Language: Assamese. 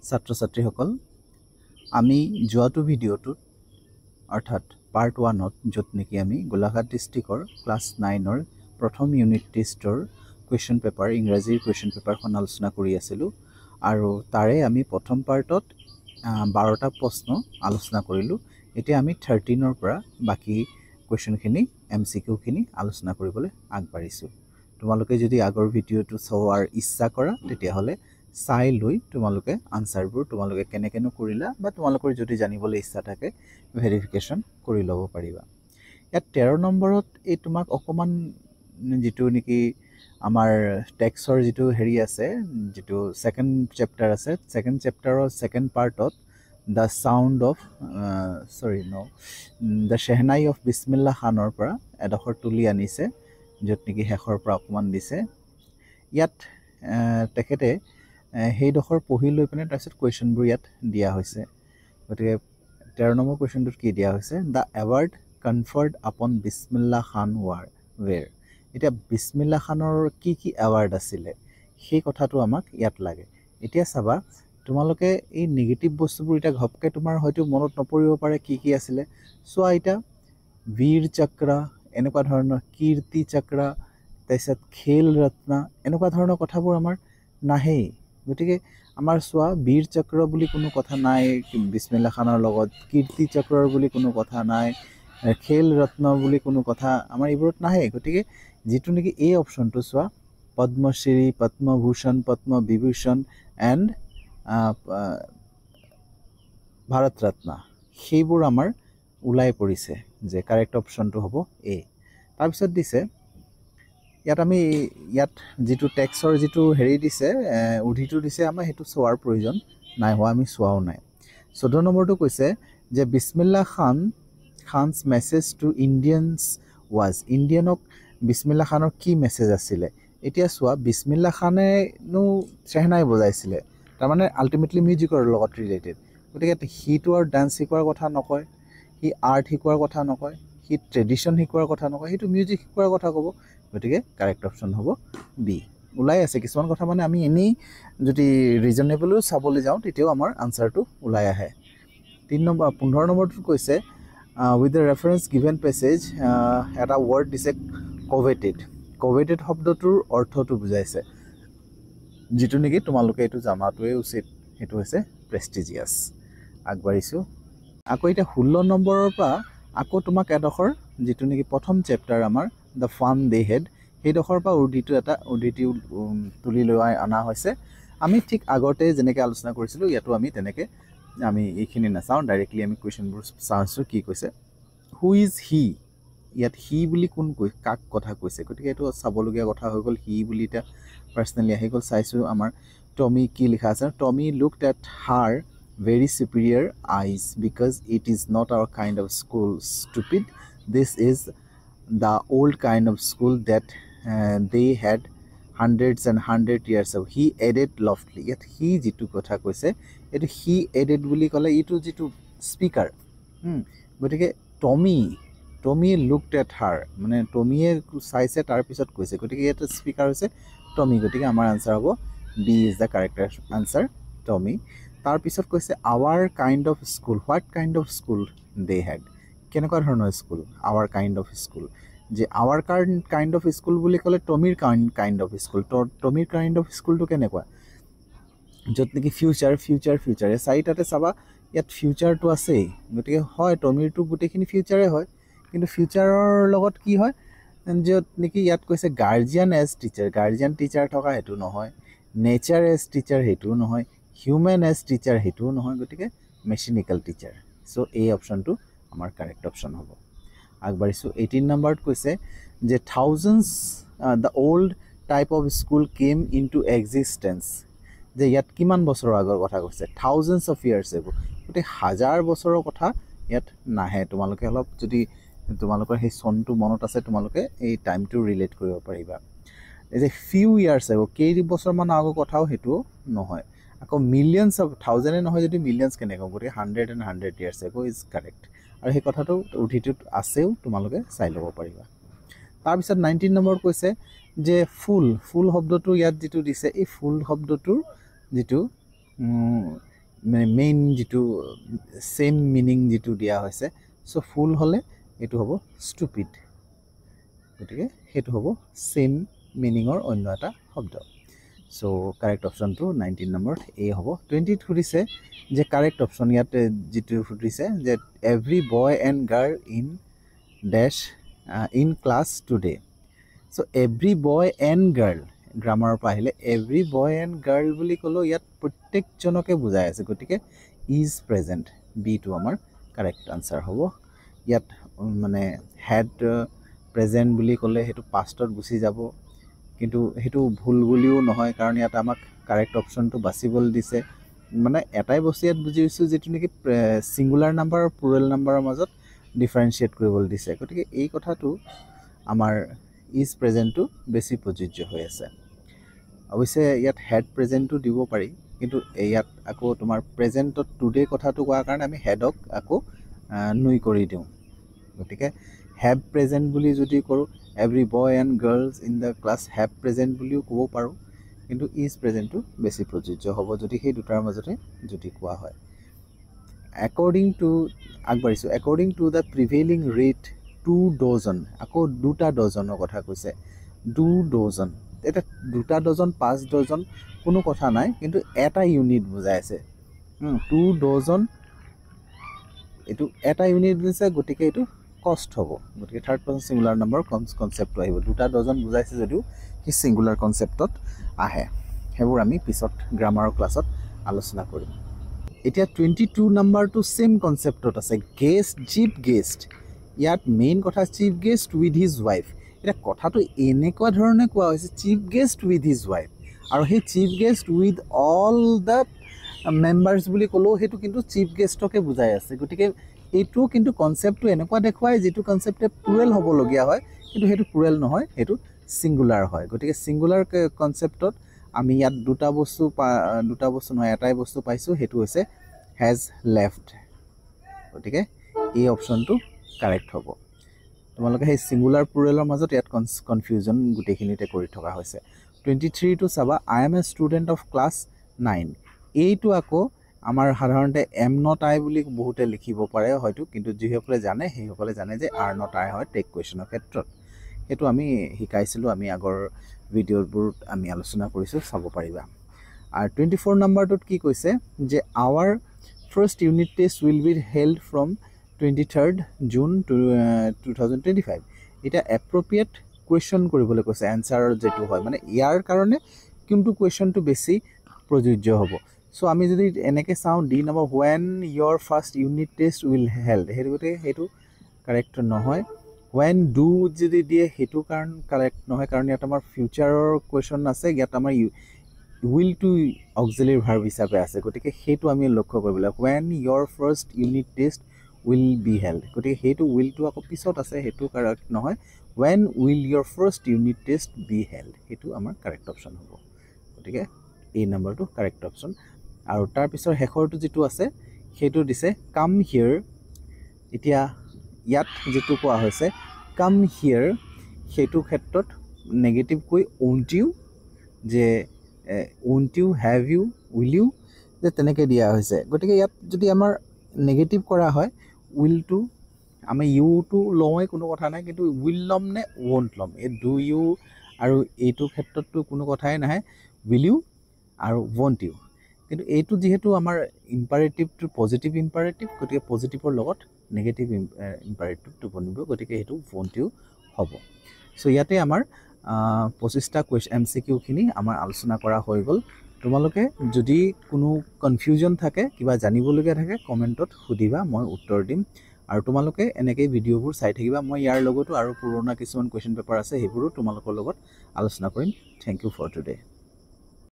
ছাত্ৰ ছাত্ৰীসকল আমি যোৱাটো ভিডিঅ'টোত অৰ্থাৎ পাৰ্ট 1ত য'ত নেকি আমি গোলাঘাট ডিষ্ট্ৰিক্টৰ ক্লাছ 9ৰ প্ৰথম ইউনিট টেষ্টৰ কুৱেশ্যন পেপাৰ ইংৰাজীৰ কুৱেশ্যন পেপাৰখন আলোচনা কৰি আছিলোঁ আৰু তাৰে আমি প্ৰথম পাৰ্টত 12টা প্ৰশ্ন আলোচনা কৰিলোঁ। এতিয়া আমি 13ৰ পৰা বাকি কুৱেশ্যনখিনি MCQখিনি আলোচনা কৰিবলৈ আগবাঢ়িছোঁ। তোমালোকে যদি আগৰ ভিডিঅ'টো চোৱাৰ ইচ্ছা কৰা তেতিয়াহ'লে চাই লৈ তোমালোকে আনসাৰবোৰ তোমালোকে কেনেকেনো কৰিলা বা তোমালোকৰ যদি জানিবলৈ ইচ্ছা থাকে ভেৰিফিকেশ্যন কৰি ল'ব পাৰিবা। ইয়াত 13 নম্বৰত এই তোমাক অকমান যেটো নেকি আমাৰ টেক্সৰ যেটো হেৰি আছে যেটো সেকেন্ড চেপ্টাৰ আছে সেকেন্ড চেপ্টাৰৰ সেকেন্ড পাৰ্টত the sound of the shehnai of bismillah khanor পৰা এডখৰ তুলি আনিছে য'ত নেকি হেখৰ পৰা অকমান দিছে। ইয়াত তেখেতে হেইডখৰ পঢ়ি লৈ পিনে তাৰপিছত কুৱেশ্যনবোৰ ইয়াত দিয়া হৈছে। গতিকে 13 নম্বৰ কুৱেশ্যনটোত কি দিয়া হৈছে the award conferred upon bismillah khan were এতিয়া বিসমিল্লাহ খানৰ কি কি এৱাৰ্ড আছিল সেই কথাটো আমাক ইয়াত লাগে। এতিয়া চাবা তোমালোকে এই নেগেটিভ বস্তুবোৰ এটা ঘপকে তোমাৰ হয়তো মনত নপৰিব পাৰে কি কি আছিল। সোয়া এটা বীৰ চক্ৰ এনেকুৱা ধৰণৰ কীৰ্তি চক্ৰ তাৰপিছত খেল ৰত্ন এনেকুৱা ধৰণৰ কথাবোৰ আমাৰ নাহেই। গতিকে আমাৰ সোয়া বীৰ চক্ৰ বুলি কোনো কথা নাই বিসমিল্লাহ খানৰ লগত, কীৰ্তি চক্ৰৰ বুলি কোনো কথা নাই, খেল ৰত্ন বুলি কোনো কথা আমাৰ এইবোৰত নাহে। গতিকে যেটো নেকি এই অপশনটো সোয়া পদ্মশ্ৰী, পদ্মভূষণ, পদ্মবিভূষণ এণ্ড ভাৰত ৰত্ন সেইবোৰ আমাৰ উলাই পৰিছে যে কাৰেক্ট অপশনটো হ'ব এ। তাৰ পিছত দিছে ইয়াত আমি ইয়াত যেটো টেক্সৰ যেটো হেৰি দিছে উদ্ধিটো দিছে আমাৰ হেতু চোৱাৰ প্ৰয়োজন নাই হোৱা, আমি চোৱাও নাই। 14 নম্বৰটো কৈছে যে বিসমিল্লাহ খান's message to Indians was ইণ্ডিয়ানক বিসমিল্লাহ খানৰ কি মেছেজ আছিল। এতিয়া চোৱা বিসমিল্লাহ খানে নো চেহনাই বজাইছিল তাৰ মানে আলটিমেটলি মিউজিকৰ লগত ৰিলেটেড। গতিকে হিটো আৰু ডান্স শিকোৱাৰ কথা নকয়, হি আৰ্ট শিকোৱাৰ কথা নকয়, হি ট্ৰেডিশন শিকোৱাৰ কথা নকয়, হিটো মিউজিক শিকোৱাৰ কথা ক'ব। গতিকে কাৰেক্ট অপশন হ'ব বি। ওলাই আছে কিছুমান কথা মানে আমি এনেই যদি ৰিজনেবলও চাবলৈ যাওঁ তেতিয়াও আমাৰ আনসাৰটো ওলাই আহে। 15 নম্বৰটো কৈছে with the reference given passage এটা word দিছে coveted। coveted শব্দটোৰ অৰ্থটো বুজাইছে যেটো নেকি তোমালোকে এটো জানাটোৱে উচিত, হেতু হৈছে প্ৰেষ্টিজিয়াছ। আগবাঢ়িছো আকৌ এটা 16 নম্বৰৰ পৰা আকৌ তোমাক এডখৰ যেটো নেকি প্ৰথম চেপ্টাৰ আমাৰ the fun they had সেইডখৰ পৰা উদ্ধিটো তুলি লৈ আনা হৈছে। আমি ঠিক আগতে যেনেকৈ আলোচনা কৰিছিলো ইয়াতো আমি তেনেকৈ আমি এইখিনি নাচাওঁ, ডাইৰেক্টলি আমি কুৱেশ্যনবোৰ চাইছো কি কৈছে। হু ইজ হি ইয়াত হি বুলি কোন কাক কথা কৈছে। গতিকে এইটো চাবলগীয়া কথা হৈ গ'ল। হি বুলি এটা পাৰ্চনেলি আহি গ'ল। চাইছো আমাৰ টমি কি লিখা আছে। Tommy looked at her very superior eyes because it is not our kind of school. Stupid, this is the old kind of school that they had hundreds and 100 years ago. He added loftily. Yet he jitu kotha koise etu he added বুলি কলে ইটো যেটো স্পিকাৰ গতিকে টমি looked at her মানে টমিয়ে চাইছে তাৰ পিছত কৈছে। গতিকে এটা স্পিকাৰ হৈছে টমি। গতিকে আমাৰ আনসাৰ হ'ব B is the correct answer Tommy. তাৰ পিছত কৈছে our kind of school, what kind of school they had কেনেকুৱা ধৰণৰ school our kind of school যে our kind of school বুলি ক'লে টমিৰ kind of school টমিৰ kind of school টো কেনেকুৱা য'ত নেকি ফিউচাৰ চাৰিটাতে চাবা ইয়াত ফিউচাৰটো আছে। গতিকে হয় টমিৰটো গোটেইখিনি ফিউচাৰে হয় কিন্তু ফিউচাৰৰ লগত কি হয় য'ত নেকি ইয়াত কৈছে guardian as teacher, guardian teacher থকা হেতু নহয়, নেচাৰ এজ টিচাৰ হেতু নহয়, হিউম্যান এজ টিচাৰ হেতুও নহয়। গতিকে মেচিনিক্যাল টিচাৰ। সো এই অপশনটো আমাৰ কাৰেক্ট অপশন হ'ব। আগবাঢ়িছো 18 নম্বৰত কৈছে যে thousands the old type of school came into existence যে ইয়াত কিমান বছৰৰ আগৰ কথা কৈছে থাউজেণ্ডছ অফ ইয়াৰ্ছ এগো। গতিকে হাজাৰ বছৰৰ কথা ইয়াত নাহে। তোমালোকে অলপ যদি তোমালোকৰ সেই চনটো মনত আছে তোমালোকে এই টাইমটো ৰিলেট কৰিব পাৰিবা। এই যে ফিউ ইয়াৰ্ছ এগো কেইবছৰমান আগৰ কথাও হেতু নহয়। আকৌ মিলিয়নছ অফ থাউজেণ্ডে নহয় যদি মিলিয়নছ কেনেকৈ হ'ব। গতিকে 100 and 100 years ago is correct. আৰু সেই কথাটো উদ্ধিটোত আছেও তোমালোকে চাই ল'ব পাৰিবা। তাৰপিছত 19 নম্বৰত কৈছে যে ফুল শব্দটো ইয়াত যেটো দিছে এই ফুল শব্দটোৰ যেটো মানে মেইন যেটো সেম মিনিং যেটো দিয়া হৈছে সো ফুল হলে এটো হ'ব স্টুপিড গতিকে হেতু হ'ব সেম মিনিংৰ অন্য এটা শব্দ সো কাৰেক্ট অপশন টু 19 নম্বৰত এ হ'ব 20 খুদিছে যে কাৰেক্ট অপশন ইয়াতে যেটো খুদিছে যে every boy and girl in dash in class today so every boy and girl গ্ৰামাৰৰ পৰা আহিলে এভৰি বয় এণ্ড গাৰ্ল বুলি ক'লো ইয়াত প্ৰত্যেকজনকে বুজাই আছে গতিকে ইজ প্ৰেজেন্ট বি টু আমাৰ কাৰেক্ট আনসাৰ হ'ব ইয়াত মানে হেড প্ৰেজেন্ট বুলি ক'লে হেতু পাষ্টত গুচি যাব কিন্তু হেতু ভুল বুলিও নহয় কাৰণ ইয়াত আমাক কারেক্ট অপশনটো বাছিবল দিছে মানে এটাই বস্তু ইয়াত বুজিছো যেটো নেকি সিঙ্গুলাৰ নাম্বাৰ আৰু প্লুৰাল নাম্বাৰৰ মাজত ডিফাৰেন্সিয়েট কৰিবলৈ দিছে গতিকে এই কথাটো আমাৰ ইজ প্ৰেজেন্টটো বেছি প্ৰযোজ্য হৈ আছে অৱশ্যে ইয়াত হেড প্ৰেজেন্টটো দিব পাৰি কিন্তু ইয়াত আকৌ তোমাৰ প্ৰেজেন্টত টুডে কথাটো কোৱাৰ কাৰণে আমি হেডক আকৌ নুই কৰি দিওঁ গতিকে have present বুলি যদি কৰো every boy and girls in the class have present বুলিও ক'ব পাৰো কিন্তু is present টো বেছি প্ৰযোজ্য হ'ব যদি সেই দুটাৰ মাজতে যদি কোৱা হয় according to আগবাৰিছো according to the prevailing rate 2 dozen আকৌ দুটা ডজনৰ কথা কৈছে 2 dozen এটা দুটা ডজন 5 ডজন কোনো কথা নাই কিন্তু এটা ইউনিট বুজাই আছে 2 dozen এটো এটা ইউনিট দিছে গতিকে এটো কষ্ট হ'ব গতিকে থাৰ্ড পারসন সিঙ্গুলার নাম্বার কনসেপ্টটো আহিব দুটা ডজন বুজাইছে যদিও কি সিঙ্গুলার কনসেপ্টত আহে হেবোৰ আমি পিছত গ্ৰামাৰৰ ক্লাছত আলোচনা কৰিম এতিয়া 22 নাম্বাৰটো সেম কনসেপ্টত আছে গেস্ট চিফ গেস্ট ইয়াত মেইন কথা chief guest with his wife এটা কথাটো এনেকুৱা ধৰণে কোৱা হৈছে chief guest with his wife আৰু সেই chief guest with all the members বুলি ক'লো হেতু কিন্তু চিফ গেষ্টকে বুজাই আছে গতিকে এইটো কিন্তু কনসেপ্টটো এনেকুৱা দেখুৱাই যেটো কনসেপ্টে প্লুৰাল হ'ব লগিয়া হয় কিন্তু হেতু প্লুৰাল নহয় হেতু সিঙ্গুলাৰ হয় গতিকে সিঙ্গুলাৰ কনসেপ্টত আমি ইয়াত দুটা বস্তু নহয় এটাই বস্তু পাইছো হেতু হৈছে has left গতিকে এই অপশনটো কারেক্ট হ'ব তোমালোকে সেই সিঙ্গুলাৰ প্লুৰালৰ মাজত ইয়াত কনফিউজন গুটেখিনিতে কৰি থকা হৈছে 23 টো চাবা I am a student of class 9 এইটো আকৌ আমাৰ সাধাৰণতে এম নট আই বুলি বহুতে লিখিব পাৰে হয়তো কিন্তু যিসকলে জানে সেইসকলে জানে যে আৰ নট আই হয় টেক কোৱেশ্চনৰ ক্ষেত্ৰত এটো আমি শিকাইছিলো আমি আগৰ ভিডিঅ'বোৰ আমি আলোচনা কৰিছো চাব পাৰিবা আৰু 24 নম্বৰটোত কি কৈছে যে our first unit test will be held from 23rd June 2025 এটা appropriate question কৰিবলৈ কৈছে answer যেটো হয় মানে ইয়াৰ কাৰণে কিন্তু কোৱেশ্চনটো বেছি প্ৰযোজ্য হ'ব সো আমি যদি এনেকে চাও D number when your first unit test will held হেতু কাৰেক্ট নহয় when do যদি দিয়ে হেতু কাৰণ কাৰেক্ট নহয় কাৰণ ইয়াত আমাৰ ফিউচাৰৰ কোৱেশ্চন আছে ইয়াত আমাৰ will to auxiliary verb হিচাপে আছে গতিকে হেতু আমি লক্ষ্য কৰিব লাগিব when your first unit test will be held গতিকে হেতু will to আকৌ পিছত আছে হেতু কারেক্ট নহয় when will your first unit test be held হেতু আমাৰ কাৰেক্ট অপশন হ'ব গতিকে এই নম্বৰটো কাৰেক্ট অপশন আৰু তাৰ পিছৰ হেখৰটো যেটো আছে হেতু দিছে কাম হিয়াৰ এতিয়া ইয়াত যেটো কোৱা হৈছে কাম হিয়াৰ হেতু ক্ষেত্ৰত নেগেটিভ কৈ won't you যে won't you have you will you যে তেনেকে দিয়া হৈছে গতিকে ইয়াত যদি আমাৰ নেগেটিভ কৰা হয় will to আমি you to লয় কোনো কথা নাই কিন্তু will লম নে won't লম এই do you আৰু এইটো ক্ষেত্ৰতটো কোনো কথাই নাই will you আৰু won't you কিন্তু এইটো যেহেতু আমাৰ ইম্পাৰেটিভ টু পজিটিভ ইম্পাৰেটিভ গতিকে পজিটিভৰ লগত নেগেটিভ ইম্পাৰেটিভটো বনিব গতিকে হেতু won't you হ'ব সো ইয়াতে আমাৰ 25টা কোৱেশ্চন এমসিকিউ খিনি আমাৰ আলোচনা কৰা হৈ গল তোমালোকে যদি কোনো কনফিউজন থাকে কিবা জানিবলগীয়া থাকে কমেন্টত সুধিবা মই উত্তৰ দিম আৰু তোমালোকে এনেকৈ ভিডিঅ'বোৰ চাই থাকিবা মই ইয়াৰ লগতো আৰু পুৰণা কিছুমান কোৱেশ্চন পেপাৰ আছে হেবোৰো তোমালোকৰ লগত আলোচনা কৰিম থ্যাংক ইউ ফৰ টুডে